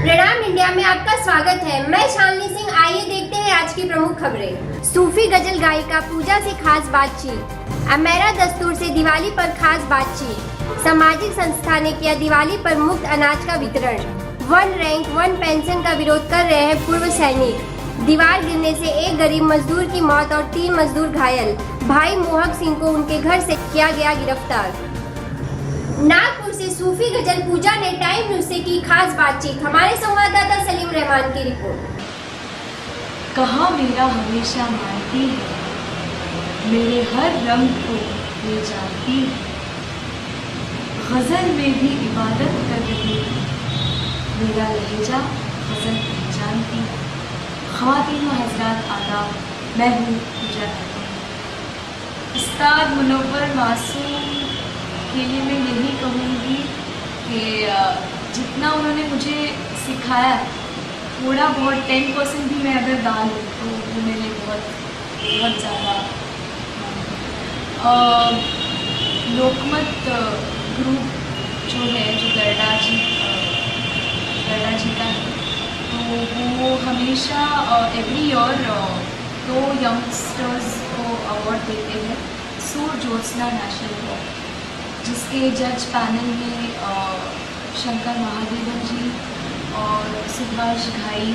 प्रणाम इंडिया में आपका स्वागत है। मैं शालिनी सिंह। आइए देखते हैं आज की प्रमुख खबरें। सूफी गजल गायिका पूजा से खास बातचीत। अमेरा दस्तूर से दिवाली पर खास बातचीत। सामाजिक संस्था ने किया दिवाली पर मुफ्त अनाज का वितरण। वन रैंक वन पेंशन का विरोध कर रहे हैं पूर्व सैनिक। दीवार गिरने से एक गरीब मजदूर की मौत और 3 मजदूर घायल। भाई मोहक सिंह को उनके घर से किया गया गिरफ्तार। नागपुर से सूफी गजल पूजा ने टाइम न्यूज से की खास बातचीत। हमारे संवाददाता सलीम रहमान की रिपोर्ट। कहा मेरा हमेशा मानती है, मेरे हर रंग को ये जानती है। गजल में भी इबादत कर रही है, मेरा लहजा गजल पहचानती है। ख़वातीन व हज़रात आदाब, मैं हूँ पूजा। उस्ताद मुनव्वर मासूम के लिए मैं यही कहूँगी कि जितना उन्होंने मुझे सिखाया, थोड़ा बहुत 10% भी मैं अगर डाल दूँ तो वो मेरे लिए बहुत ज़्यादा। लोकमत ग्रुप जो है, जो गरडा जी का है, तो वो हमेशा एवरी ईयर 2 यंगस्टर्स को अवार्ड देते हैं। सूर ज्योत्सना नेशनल अवार्ड, जिसके जज पैनल में शंकर महादेवन जी और सुभाष घाई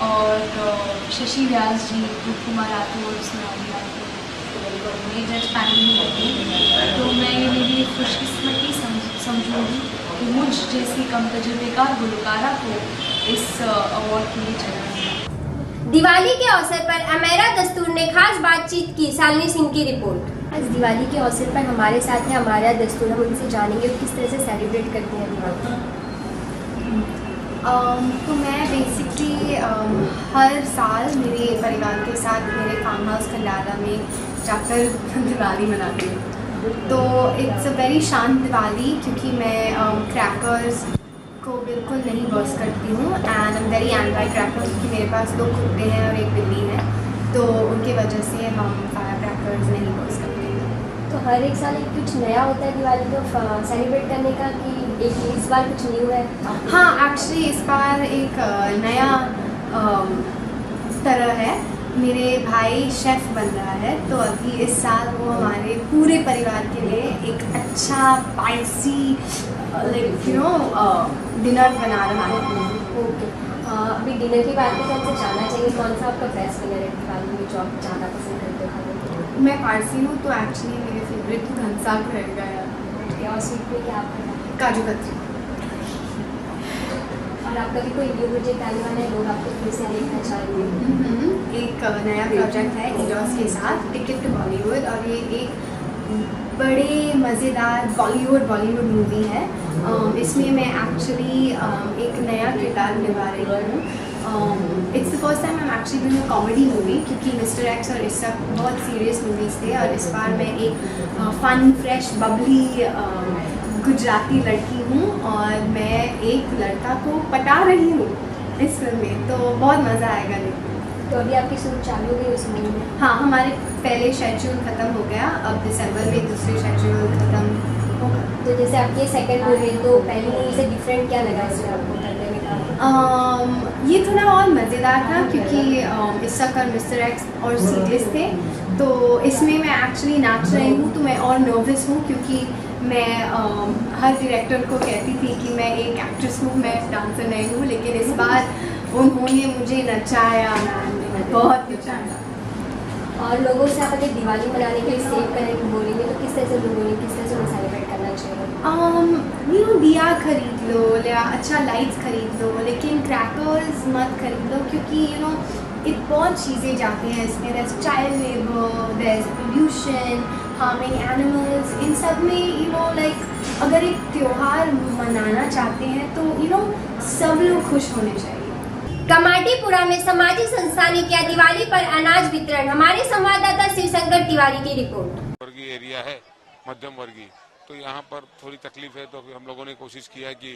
और शशि व्यास जी, रूप कुमार राठौर, सोनाली राठौर, ये जज पैनल में होते। तो मैं ये मेरी खुशकिस्मती समझूंगी कि मुझ जैसी कम तजुर्बेकार गुलकारा को इस अवार्ड के लिए चुना गया। दिवाली के अवसर पर अमेरा दस्तूर ने खास बातचीत की। शालिनी सिंह की रिपोर्ट। आज दिवाली के अवसर पर हमारे साथ है अमेरा दस्तूर। हम उनसे जानेंगे किस तरह से सेलिब्रेट करते हैं दिवाली। तो मैं बेसिकली हर साल मेरे परिवार के साथ मेरे फार्म हाउस खंडाला में जाकर दिवाली मनाती हूँ। तो इट्स अ वेरी शांत दिवाली, क्योंकि मैं क्रैकर्स को बिल्कुल नहीं बर्स्ट करती हूँ। And I am very anti crackers, क्योंकि मेरे पास 2 कुत्ते हैं और 1 बिल्ली है, तो उनकी वजह से हम फायर क्रैकर्स नहीं बर्स्ट करते हैं। तो हर एक साल कुछ नया होता है दिवाली को सेलिब्रेट करने का, कि इस बार कुछ न्यू है? हाँ, एक्चुअली इस बार एक नया तरह है। मेरे भाई शेफ़ बन रहा है, तो अभी इस साल वो हमारे पूरे परिवार के लिए एक अच्छा स्पाइसी डिनर बना रहा है। ओके, अभी डिनर की बात तो हमसे जानना चाहिए, कौन सा आपका बेस्ट डिनर है दिवाली में जो आप ज़्यादा पसंद करते हो? मैं पारसी हूँ, तो एक्चुअली मेरे फेवरेट घनसाग रहेगा यार। और स्वीट में क्या आपका? काजू कतरी। और आप कभी कोई न्यू प्रोजेक्ट आने वाला है, लोग आपको फिर से देखना चाहेंगे? एक नया प्रोजेक्ट है ईडॉस के साथ, टिकट टू बॉलीवुड, और ये एक बड़े मज़ेदार बॉलीवुड मूवी है। इसमें मैं एक्चुअली एक नया किरदार निभा रही हूँ। It's the first time I am actually doing a comedy movie, क्योंकि मिस्टर एक्स और इस सब बहुत सीरियस मूवीज़ थे, और इस बार मैं एक फ़न, फ्रेश, बबली गुजराती लड़की हूँ, और मैं एक लड़का को पटा रही हूँ इस फिल्म में, तो बहुत मज़ा आएगा देखने। तो अभी आपकी शूट चालू हो गई उस मूवी में? हाँ, हमारे पहले शेड्यूल ख़त्म हो गया, अब दिसंबर में दूसरे शेड्यूल ख़त्म होगा। तो जैसे आपकी सेकंड मूवी, तो पहली मूवी से डिफरेंट क्या लगा इसमें आपको करने में? ये थोड़ा और मज़ेदार था, क्योंकि इस तक और मिस्टर एक्स और सीरियस थे, तो इसमें मैं एक्चुअली नाच रही हूँ, तो मैं और नर्वस हूँ, क्योंकि मैं हर डायरेक्टर को कहती थी कि मैं एक एक्ट्रेस हूँ, मैं डांसर नहीं हूँ, लेकिन इस बार उन्होंने मुझे नचाया, बहुत नचाया। और लोगों से आप अगर दिवाली मनाने के लिए सेव करने को बोलेंगे तो किस तरह से लोगों ने किस तरह से उन्हें सेलिब्रेट करना चाहिए? दिया खरीद लो या अच्छा लाइट्स खरीद लो, लेकिन क्रैकर्स मत खरीद लो, क्योंकि बहुत चीज़ें जाती हैं इसमें। There is child labour, there is pollution, harming animals. इन सब में लाइक अगर एक त्यौहार मनाना चाहते हैं तो सब लोग खुश होने चाहिए। कमाटीपुरा में सामाजिक संस्था ने किया दिवाली पर अनाज वितरण। हमारे संवाददाता शिवशंकर तिवारी की रिपोर्ट। वर्गीय एरिया है, मध्यम वर्गीय, तो यहाँ पर थोड़ी तकलीफ है, तो अभी हम लोगों ने कोशिश किया कि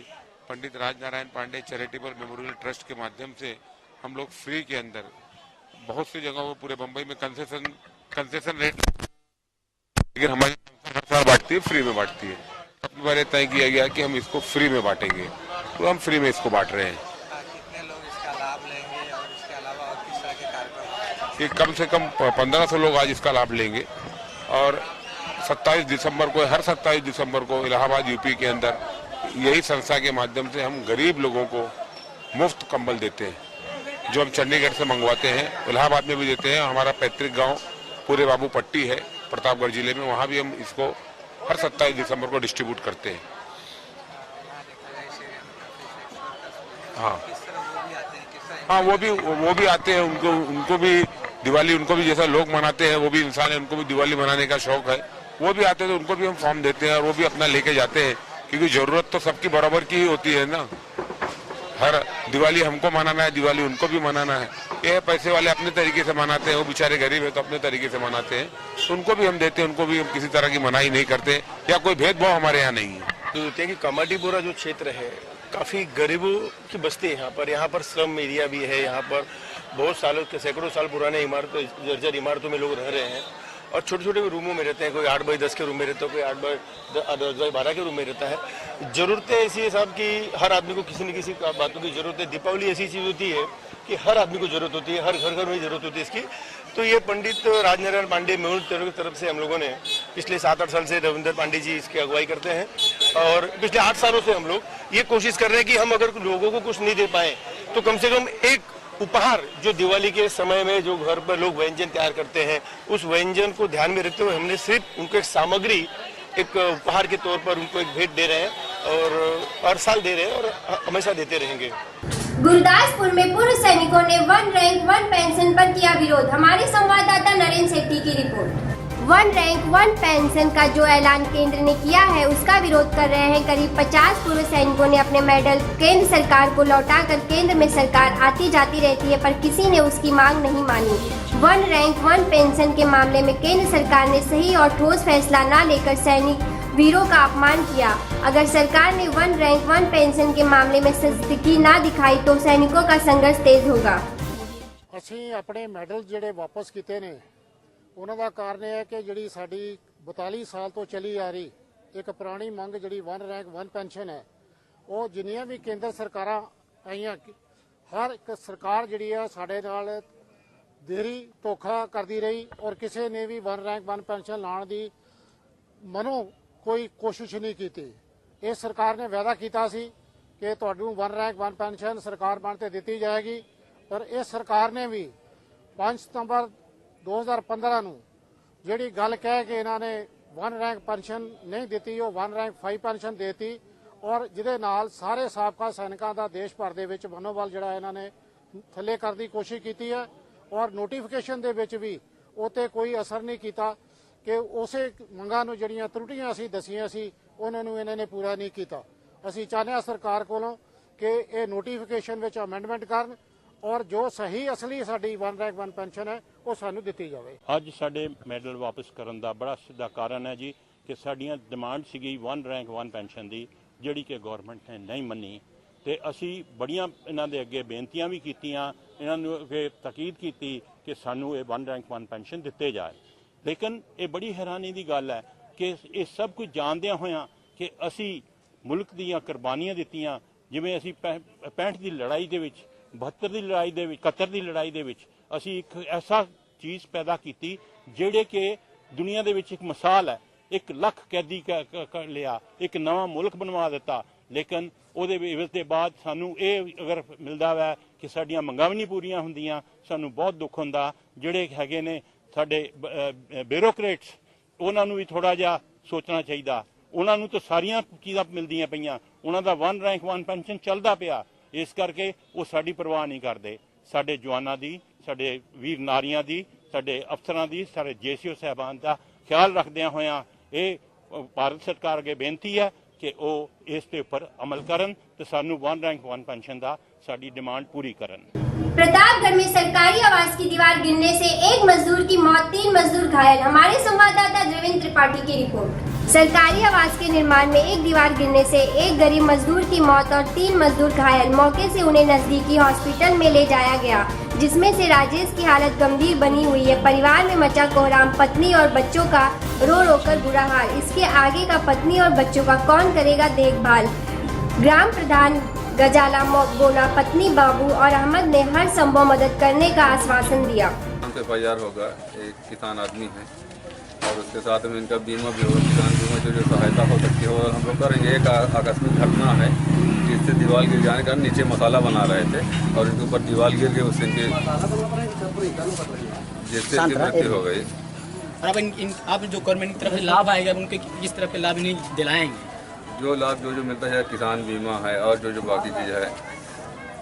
Pandit Rajnarayan Pandey charitable memorial trust के माध्यम से हम लोग फ्री के अंदर बहुत सी जगहों पर पूरे बम्बई में कंसेशन रेट, लेकिन हमारी संस्था हर साल बांटती है, फ्री में बांटती है। सबसे पहले तय किया गया कि हम इसको फ्री में बांटेंगे, तो हम फ्री में इसको बांट रहे हैं। ये कम से कम 1500 लोग आज इसका लाभ लेंगे। और 27 दिसंबर को, हर 27 दिसंबर को इलाहाबाद यूपी के अंदर यही संस्था के माध्यम से हम गरीब लोगों को मुफ्त कंबल देते हैं, जो हम चंडीगढ़ से मंगवाते हैं, इलाहाबाद में भी देते हैं। हमारा पैतृक गांव पूरे बाबू पट्टी है प्रतापगढ़ जिले में, वहां भी हम इसको हर 27 दिसंबर को डिस्ट्रीब्यूट करते हैं। हाँ, वो भी आते हैं। उनको भी दिवाली, उनको भी जैसा लोग मनाते हैं, वो भी इंसान है, उनको भी दिवाली मनाने का शौक है, वो भी आते हैं, तो उनको भी हम फॉर्म देते हैं और वो भी अपना लेके जाते हैं, क्योंकि जरूरत तो सबकी बराबर की ही होती है ना। हर दिवाली हमको मनाना है, दिवाली उनको भी मनाना है। ये पैसे वाले अपने तरीके से मनाते हैं, वो बेचारे गरीब है तो अपने तरीके से मनाते हैं, तो उनको भी हम देते हैं, उनको भी हम किसी तरह की मनाही नहीं करते या कोई भेदभाव हमारे यहाँ नहीं है। तो देखते हैं कि कमाटीपुरा जो क्षेत्र है काफ़ी गरीबों की बस्ती है यहाँ पर स्लम एरिया भी है। यहाँ पर बहुत सालों के, सैकड़ों साल पुराने इमारतों, जर्जर इमारतों में लोग रह रहे हैं और छोटे छोटे रूमों में रहते हैं। कोई 8 बाई 10 के रूम में रहता है, कोई 8 बाई 10 बाई 12 के रूम में रहता है। ज़रूरतें ऐसी है साहब कि हर आदमी को किसी न किसी बातों की ज़रूरत है। दीपावली ऐसी चीज़ होती है कि हर आदमी को ज़रूरत होती है, हर घर में ज़रूरत होती है इसकी। तो ये पंडित राजनारायण पांडे मेहुल की तरफ से हम लोगों ने पिछले 7-8 साल से रविंदर पांडे जी इसकी अगुवाई करते हैं और पिछले 8 सालों से हम लोग ये कोशिश कर रहे हैं कि हम अगर लोगों को कुछ नहीं दे पाए तो कम से कम एक उपहार, जो दिवाली के समय में जो घर पर लोग व्यंजन तैयार करते हैं, उस व्यंजन को ध्यान में रखते हुए हमने सिर्फ उनको एक सामग्री, एक उपहार के तौर पर उनको एक भेंट दे रहे हैं और हर साल दे रहे हैं और हमेशा देते रहेंगे। गुरदासपुर में पूर्व सैनिकों ने 1 रैंक 1 पेंशन पर किया विरोध। हमारे संवाददाता नरेंद्र शेट्टी की रिपोर्ट। 1 रैंक 1 पेंशन का जो ऐलान केंद्र ने किया है, उसका विरोध कर रहे हैं करीब 50 पूर्व सैनिकों ने अपने मेडल केंद्र सरकार को लौटाकर। केंद्र में सरकार आती जाती रहती है, पर किसी ने उसकी मांग नहीं मानी। 1 रैंक 1 पेंशन के मामले में केंद्र सरकार ने सही और ठोस फैसला न लेकर सैनिक वीरों का अपमान किया। अगर सरकार ने 1 रैंक 1 पेंशन के मामले में सख्ती ना दिखाई तो सैनिकों का संघर्ष तेज होगा। ਅਸੀਂ ਆਪਣੇ ਮੈਡਲ ਜਿਹੜੇ ਵਾਪਸ ਕੀਤੇ ਨੇ, ਉਹਨਾਂ ਦਾ ਕਾਰਨ ਇਹ ਹੈ ਕਿ ਜਿਹੜੀ ਸਾਡੀ 42 ਸਾਲ ਤੋਂ ਚੱਲੀ ਆ ਰਹੀ ਇੱਕ ਪੁਰਾਣੀ ਮੰਗ ਜਿਹੜੀ 1 ਰੈਂਕ 1 ਪੈਨਸ਼ਨ ਹੈ, ਉਹ ਜਿੰਨੀਆਂ ਵੀ ਕੇਂਦਰ ਸਰਕਾਰਾਂ ਆਈਆਂ, ਹਰ ਇੱਕ ਸਰਕਾਰ ਜਿਹੜੀ ਆ ਸਾਡੇ ਨਾਲ ਦੇਰੀ ਧੋਖਾ ਕਰਦੀ ਰਹੀ ਔਰ ਕਿਸੇ ਨੇ ਵੀ 1 ਰੈਂਕ 1 ਪੈਨਸ਼ਨ ਲਾਉਣ ਦੀ ਮਨੋਂ ਕੋਈ ਕੋਸ਼ਿਸ਼ ਨਹੀਂ ਕੀਤੀ। ਇਹ ਸਰਕਾਰ ਨੇ ਵਾਅਦਾ ਕੀਤਾ ਸੀ ਕਿ ਤੁਹਾਨੂੰ 1 ਰੈਂਕ 1 ਪੈਨਸ਼ਨ ਸਰਕਾਰ ਬਣ ਤੇ ਦਿੱਤੀ ਜਾਏਗੀ, ਪਰ ਇਹ ਸਰਕਾਰ ਨੇ ਵੀ 5 ਸਤੰਬਰ 2015 ਨੂੰ ਜਿਹੜੀ ਗੱਲ ਕਹਿ ਕੇ ਇਹਨਾਂ ਨੇ 1 ਰੈਂਕ ਪੈਨਸ਼ਨ ਨਹੀਂ ਦਿੱਤੀ, ਉਹ 1 ਰੈਂਕ 5 ਪੈਨਸ਼ਨ ਦੇਤੀ ਔਰ ਜਿਹਦੇ ਨਾਲ ਸਾਰੇ ਸਾਬਕਾ ਸੈਨਿਕਾਂ ਦਾ ਦੇਸ਼ ਭਰ ਦੇ ਵਿੱਚ ਮਨੋਬਲ ਜਿਹੜਾ ਇਹਨਾਂ ਨੇ ਥੱਲੇ ਕਰਨ ਦੀ ਕੋਸ਼ਿਸ਼ ਕੀਤੀ ਹੈ ਔਰ ਨੋਟੀਫਿਕੇਸ਼ਨ ਦੇ ਵਿੱਚ ਵੀ ਉਹ 'ਤੇ ਕੋਈ ਅਸਰ ਨਹੀਂ ਕੀਤਾ ਕਿ ਉਸੇ ਮੰਗਾਂ ਨੂੰ ਜਿਹੜੀਆਂ ਤਰੁੱਟੀਆਂ ਅਸੀਂ ਦਸੀਆਂ ਸੀ ਉਹਨਾਂ ਨੂੰ ਇਹਨਾਂ ਨੇ ਪੂਰਾ ਨਹੀਂ ਕੀਤਾ। ਅਸੀਂ ਚਾਹੁੰਦੇ ਹਾਂ ਸਰਕਾਰ ਕੋਲੋਂ ਕਿ ਇਹ ਨੋਟੀਫਿਕੇਸ਼ਨ ਵਿੱਚ ਅਮੈਂਡਮੈਂਟ ਕਰਨ ਔਰ ਜੋ ਸਹੀ ਅਸਲੀ ਸਾਡੀ 1 ਰੈਂਕ 1 ਪੈਨਸ਼ਨ ਹੈ ਉਹ ਸਾਨੂੰ ਦਿੱਤੀ ਜਾਵੇ। ਅੱਜ ਸਾਡੇ ਮੈਡਲ ਵਾਪਸ ਕਰਨ ਦਾ ਬੜਾ ਸਿੱਧਾ ਕਾਰਨ ਹੈ ਜੀ ਕਿ ਸਾਡੀਆਂ ਡਿਮਾਂਡ ਸੀਗੀ 1 ਰੈਂਕ 1 ਪੈਨਸ਼ਨ ਦੀ, ਜਿਹੜੀ ਕਿ ਗਵਰਨਮੈਂਟ ਨੇ ਨਹੀਂ ਮੰਨੀ ਤੇ ਅਸੀਂ ਬੜੀਆਂ ਇਹਨਾਂ ਦੇ ਅੱਗੇ ਬੇਨਤੀਆਂ ਵੀ ਕੀਤੀਆਂ, ਇਹਨਾਂ ਨੂੰ ਅੱਗੇ ਤਾਕੀਦ ਕੀਤੀ ਕਿ ਸਾਨੂੰ ਇਹ 1 ਰੈਂਕ 1 ਪੈਨਸ਼ਨ ਦਿੱਤੇ ਜਾਏ। ਲੇਕਿਨ ਇਹ ਬੜੀ ਹੈਰਾਨੀ ਦੀ ਗੱਲ ਹੈ ਕਿ ਇਹ ਸਭ ਕੁਝ ਜਾਣਦਿਆਂ ਹੋਇਆਂ ਕਿ ਅਸੀਂ ਮੁਲਕ ਦੀਆਂ ਕੁਰਬਾਨੀਆਂ ਦਿੱਤੀਆਂ, ਜਿਵੇਂ ਅਸੀਂ 65 ਦੀ ਲੜਾਈ ਦੇ ਵਿੱਚ, 72 ਦੀ ਲੜਾਈ ਦੇ ਵਿੱਚ, 71 ਦੀ ਲੜਾਈ ਦੇ ਵਿੱਚ ਅਸੀਂ ਇੱਕ ਐਸਾ ਚੀਜ਼ ਪੈਦਾ ਕੀਤੀ ਜਿਹੜੇ ਕਿ ਦੁਨੀਆ ਦੇ ਵਿੱਚ ਇੱਕ ਮਿਸਾਲ ਹੈ। 1 ਲੱਖ ਕੈਦੀ ਕਰ ਲਿਆ, ਇੱਕ ਨਵਾਂ ਮੁਲਕ ਬਣਵਾ ਦਿੱਤਾ, ਲੇਕਿਨ ਉਹਦੇ ਵਿੱਚ ਦੇ ਬਾਅਦ ਸਾਨੂੰ ਇਹ ਅਗਰ ਮਿਲਦਾ ਵਾ ਕਿ ਸਾਡੀਆਂ ਮੰਗਾਂ ਵੀ ਨਹੀਂ ਪੂਰੀਆਂ ਹੁੰਦੀਆਂ, ਸਾਨੂੰ ਬਹੁਤ ਦੁੱਖ ਹੁੰਦਾ। ਜਿਹੜੇ ਹੈਗੇ ਨੇ ਸਾਡੇ ਬਿਊਰੋਕਰੇਟਸ, ਉਹਨਾਂ ਨੂੰ ਵੀ ਥੋੜ੍ਹਾ ਜਿਹਾ ਸੋਚਣਾ ਚਾਹੀਦਾ। ਉਹਨਾਂ ਨੂੰ ਤਾਂ ਸਾਰੀਆਂ ਚੀਜ਼ਾਂ ਮਿਲਦੀਆਂ ਪਈਆਂ, ਉਹਨਾਂ ਦਾ 1 ਰੈਂਕ 1 ਪੈਨਸ਼ਨ ਚੱਲਦਾ ਪਿਆ, ਇਸ ਕਰਕੇ ਉਹ ਸਾਡੀ ਪਰਵਾਹ ਨਹੀਂ ਕਰਦੇ। ਸਾਡੇ ਜਵਾਨਾਂ ਦੀ, ਸਾਡੇ ਵੀਰ ਨਾਰੀਆਂ ਦੀ, ਸਾਡੇ ਅਫਸਰਾਂ ਦੀ, ਸਾਡੇ ਜੇਸੀਓ ਸਾਹਿਬਾਨ ਦਾ ਖਿਆਲ ਰੱਖਦਿਆਂ ਹੋਇਆਂ ਇਹ ਭਾਰਤ ਸਰਕਾਰ ਅੱਗੇ ਬੇਨਤੀ ਹੈ कि वो इसके ऊपर अमल करन तो सानू 1 रैंक 1 पेंशन दा साडी डिमांड पूरी करन। प्रतापगढ़ में सरकारी आवास की दीवार गिरने से एक मजदूर की मौत, 3 मजदूर घायल। हमारे संवाददाता देवेंद्र त्रिपाठी की रिपोर्ट। सरकारी आवास के निर्माण में एक दीवार गिरने से एक गरीब मजदूर की मौत और 3 मजदूर घायल। मौके से उन्हें नजदीकी हॉस्पिटल में ले जाया गया, जिसमें से राजेश की हालत गंभीर बनी हुई है। परिवार में मचा कोहराम, पत्नी और बच्चों का रो रो कर बुरा हाल। इसके आगे का पत्नी और बच्चों का कौन करेगा देखभाल। ग्राम प्रधान गजाला बोला, पत्नी बाबू और अहमद ने हर संभव मदद करने का आश्वासन दिया। पे FIR होगा, एक किसान आदमी है और उसके साथ में इनका बीमा भी होगा, किसान बीमा जो सहायता हो सकती है और हम लोग करेंगे। एक आकस्मिक घटना है जिससे दीवार गिर जाने का, नीचे मसाला बना रहे थे और इनके ऊपर दीवार गिर गई, उससे इनकी जिससे इनकी मृत्यु हो गई। और अब आप जो गवर्नमेंट की तरफ से लाभ आएगा उनके किस तरह के लाभ इन्हें दिलाएंगे? जो लाभ जो मिलता है, किसान बीमा है और जो बाकी चीज़ है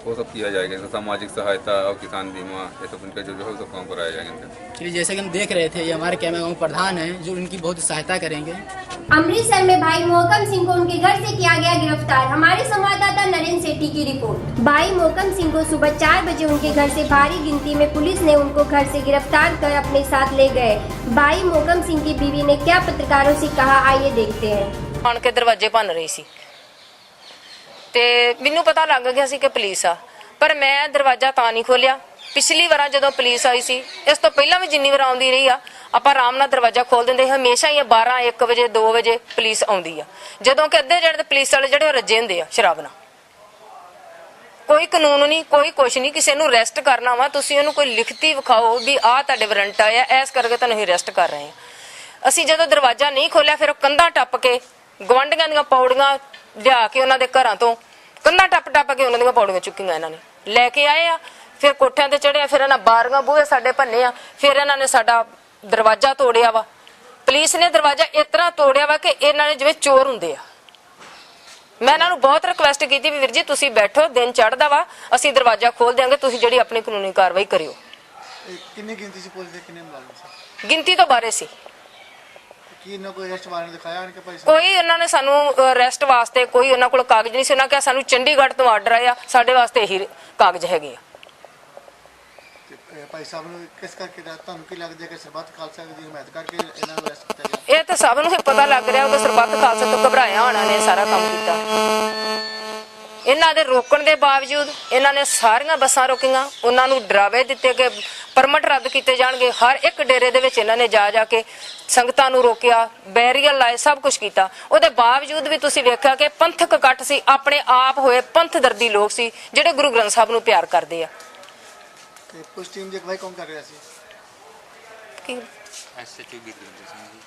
वो सब किया जाएगा। जैसे सामाजिक सहायता और किसान बीमा, ये सब इनका जो है वो सब काम कराया जाएगा। चलिए, जैसे कि हम देख रहे थे, ये हमारे कैमरा गाँव प्रधान हैं जो इनकी बहुत सहायता करेंगे। अमृतसर में भाई मोहकम सिंह को उनके घर से किया गया गिरफ्तार। हमारे संवाददाता नरेंद्र सेठी की रिपोर्ट। भाई मोहकम सिंह को सुबह 4 बजे उनके घर से भारी गिनती में पुलिस ने उनको घर से गिरफ्तार कर अपने साथ ले गए। भाई मोहकम सिंह की बीवी ने क्या पत्रकारों से कहा, आइए देखते हैं। आन के दरवाजे भन रही सी ते मैनू पता लग गया सी कि पुलिस आ, पर मैं दरवाजा तां नहीं खोलिया। पिछली वार जदों पुलिस आई सी, इस तो पहला भी जिन्नी वार आउंदी रही आ, आपां आराम नाल दरवाजा खोल दिंदे। हमेशा ही 12, 1 बजे 2 बजे पुलिस आउंदी आ, जदों कि अद्धे जेड़े पुलिस वाले जेड़े रजे हुंदे आ शराब नाल। कोई कानून नहीं, कोई कुछ नहीं। किसी नूं अरेस्ट करना वा, तुसीं उहनूं कोई लिखती विखाओ भी आ तुहाडे वारंट आया, इस करके तुहानूं अरेस्ट कर रहे हैं। ਅਸੀਂ ਜਦੋਂ ਦਰਵਾਜ਼ਾ ਨਹੀਂ ਖੋਲਿਆ, ਫਿਰ ਉਹ ਕੰਧਾਂ ਟੱਪ ਕੇ ਗਵਾਂਢੀਆਂ ਦੀਆਂ ਪੌੜੀਆਂ ਲਿਆ ਕੇ ਉਹਨਾਂ ਦੇ ਘਰਾਂ ਤੋਂ ਕੰਧਾਂ ਟੱਪ ਕੇ ਉਹਨਾਂ ਦੀਆਂ ਪੌੜੀਆਂ ਚੁੱਕੀਆਂ ਇਹਨਾਂ ਨੇ ਲੈ ਕੇ ਆਏ ਆ। ਫਿਰ ਕੋਠਿਆਂ ਤੇ ਚੜ੍ਹਿਆ, ਫਿਰ ਇਹਨਾਂ ਬਾਰੀਆਂ ਬੂਹੇ ਸਾਡੇ ਭੰਨੇ ਆ, ਫਿਰ ਇਹਨਾਂ ਨੇ ਸਾਡਾ ਦਰਵਾਜ਼ਾ ਤੋੜਿਆ ਵਾ। ਪੁਲਿਸ ਨੇ ਦਰਵਾਜ਼ਾ ਇਸ ਤਰ੍ਹਾਂ ਤੋੜਿਆ ਵਾ ਕਿ ਇਹਨਾਂ ਨੇ ਜਿਵੇਂ ਚੋਰ ਹੁੰਦੇ ਆ। ਮੈਂ ਇਹਨਾਂ ਨੂੰ ਬਹੁਤ ਰਿਕੁਐਸਟ ਕੀਤੀ ਵੀ ਵੀਰ ਜੀ ਤੁਸੀਂ ਬੈਠੋ, ਦਿਨ ਚੜ੍ਹਦਾ ਵਾ, ਅਸੀਂ ਦਰਵਾਜ਼ਾ ਖੋਲ ਦਿਆਂਗੇ, ਤੁਸੀਂ ਜਿਹੜੀ ਆਪਣੀ ਕਾਨੂੰਨੀ ਕਾਰਵਾਈ ਕਰਿਓ। ਕਿੰਨੀ ਗਿਣਤੀ ਸੀ ਪੁਲਿਸ ਦੇ, ਕਿੰਨੇ ਮੁਲਾਜ਼ਮ ਸੀ? ਗਿਣਤੀ ਤੋਂ ਬਾਰੇ ਸੀ। ਕੀ ਇਹਨਾਂ ਕੋਈ ਅਰੈਸਟ ਵਾਰੰਟ ਦਿਖਾਇਆ ਇਹਨਾਂ ਕੇ ਭਾਈ ਸਾਹਿਬ? ਕੋਈ ਉਹਨਾਂ ਨੇ ਸਾਨੂੰ ਅਰੈਸਟ ਵਾਸਤੇ ਕੋਈ ਉਹਨਾਂ ਕੋਲ ਕਾਗਜ਼ ਨਹੀਂ ਸੀ। ਉਹਨਾਂ ਕਿਹਾ ਸਾਨੂੰ ਚੰਡੀਗੜ੍ਹ ਤੋਂ ਆਰਡਰ ਆਇਆ, ਸਾਡੇ ਵਾਸਤੇ ਇਹੀ ਕਾਗਜ਼ ਹੈਗੇ ਆ। ਭਾਈ ਸਾਹਿਬ ਨੂੰ ਕਿਸ ਕਰਕੇ ਤੁਹਾਨੂੰ ਕੀ ਲੱਗਦਾ ਕਿ ਸਰਬੱਤ ਖਾਲਸਾ ਦੀ ਹਮਾਇਤ ਕਰਕੇ ਇਹਨਾਂ ਨੂੰ ਅਰੈਸਟ ਕੀਤਾ ਗਿਆ? ਇਹ ਤਾਂ ਸਭ ਨੂੰ ਹੀ ਪਤਾ ਲੱਗ ਰਿਹਾ, ਉਹ ਤਾਂ ਸਰਬੱਤ ਖਾਲਸਾ ਤੋਂ ਘਬਰਾਇਆ ਹੋਣਾ ਨੇ ਸਾਰਾ ਕੰਮ ਕੀਤਾ। ਇਹਨਾਂ ਦੇ ਰੋਕਣ ਦੇ ਬਾਵਜੂਦ ਇਹਨਾਂ ਨੇ ਸਾਰੀਆਂ ਬੱਸਾਂ ਰੋਕੀਆਂ, ਉਹਨਾਂ ਨੂੰ ਡਰਾਵੇ ਦਿੱਤੇ ਕਿ ਪਰਮਿਟ ਰੱਦ ਕੀਤੇ ਜਾਣਗੇ। ਹਰ ਇੱਕ ਡੇਰੇ ਦੇ ਵਿੱਚ ਇਹਨਾਂ ਨੇ ਜਾ ਕੇ ਸੰਗਤਾਂ ਨੂੰ ਰੋਕਿਆ, ਬੈਰੀਅਰ ਲਾਏ, ਸਭ ਕੁਝ ਕੀਤਾ। ਉਹਦੇ ਬਾਵਜੂਦ ਵੀ ਤੁਸੀਂ ਵੇਖਿਆ ਕਿ ਪੰਥਕ ਇਕੱਠ ਸੀ, ਆਪਣੇ ਆਪ ਹੋਏ ਪੰਥ ਦਰਦੀ ਲੋਕ ਸੀ ਜਿਹੜੇ ਗੁਰੂ ਗ੍ਰੰਥ ਸਾਹਿਬ ਨੂੰ ਪਿਆਰ ਕਰਦੇ ਆ। ਤੇ ਪੁਲਿਸ ਟੀਮ ਦੀ ਅਗਵਾਈ ਕੌਣ ਕਰ ਰਿਹਾ ਸੀ? ਕੀ ਐਸਐਚਓ ਗੁਰਵਿੰਦਰ ਸਿੰਘ ਜੀ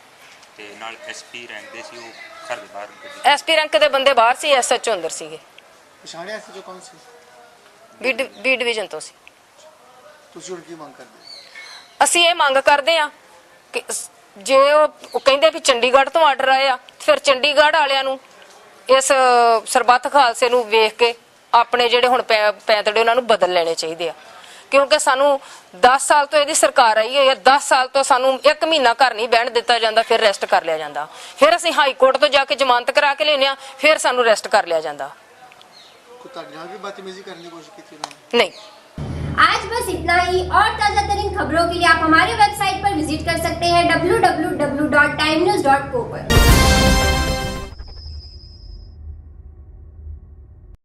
ਤੇ ਨਾਲ ਐਸਪੀ ਰੈਂਕ ਦੇ ਸੀ, ਉਹ ਘਰ ਦੇ ਬਾਹਰ ਗੱਡੀ। ਐਸਪੀ ਰੈਂਕ ਦੇ ਬੰਦੇ ਬਾਹਰ ਸੀ, ਐਸਐਚਓ ਅੰਦਰ ਸੀਗੇ। ਪਛਾਣਿਆ ਸੀ ਜੋ ਕੌਣ ਸੀ? ਬੀ ਡਿਵੀਜ਼ਨ ਤੋਂ ਸੀ। ਤੁਸੀਂ ਹੁਣ ਕੀ ਮੰਗ ਕਰਦੇ? ਅਸੀਂ ਇਹ ਮੰਗ ਕਰਦੇ ਆ ਕਿ ਜੇ ਉਹ ਕਹਿੰਦੇ ਵੀ ਚੰਡੀਗੜ੍ਹ ਤੋਂ ਆਰਡਰ ਆਏ ਆ, ਫਿਰ ਚੰਡੀਗੜ੍ਹ ਵਾਲਿਆਂ ਨੂੰ ਇਸ ਸਰਬੱਤ ਖਾਲਸੇ ਨੂੰ ਵੇਖ ਕੇ ਆਪਣੇ ਜਿਹੜੇ ਹੁਣ ਪੈਂਤੜੇ ਉਹਨਾਂ ਨੂੰ ਬਦਲ ਲੈਣੇ ਚਾਹੀਦੇ ਆ। ਕਿਉਂਕਿ ਸਾਨੂੰ 10 ਸਾਲ ਤੋਂ ਇਹਦੀ ਸਰਕਾਰ ਆਈ ਹੋਈ ਹੈ, 10 ਸਾਲ ਤੋਂ ਸਾਨੂੰ 1 ਮਹੀਨਾ ਘਰ ਨਹੀਂ ਬਹਿਣ ਦਿੱਤਾ ਜਾਂਦਾ, ਫਿਰ ਅਰੈਸਟ ਕਰ ਲਿਆ ਜਾਂਦਾ। ਫਿਰ ਅਸੀਂ ਹਾਈ ਕੋਰਟ ਤੋਂ ਜਾ ਕੇ ਜ਼ਮਾਨਤ ਕਰਾ ਕੇ ਲਿਆਉਂਦੇ ਆ, ਫਿਰ ਸਾਨੂੰ ਅਰੈਸਟ ਕਰ ਲਿਆ ਜਾਂਦਾ। भी बदतमीजी करने की कोशिश की थी नहीं। आज बस इतना ही। और ताजा तरीन खबरों के लिए आप हमारे वेबसाइट पर विजिट कर सकते हैं www.timenews.co पर।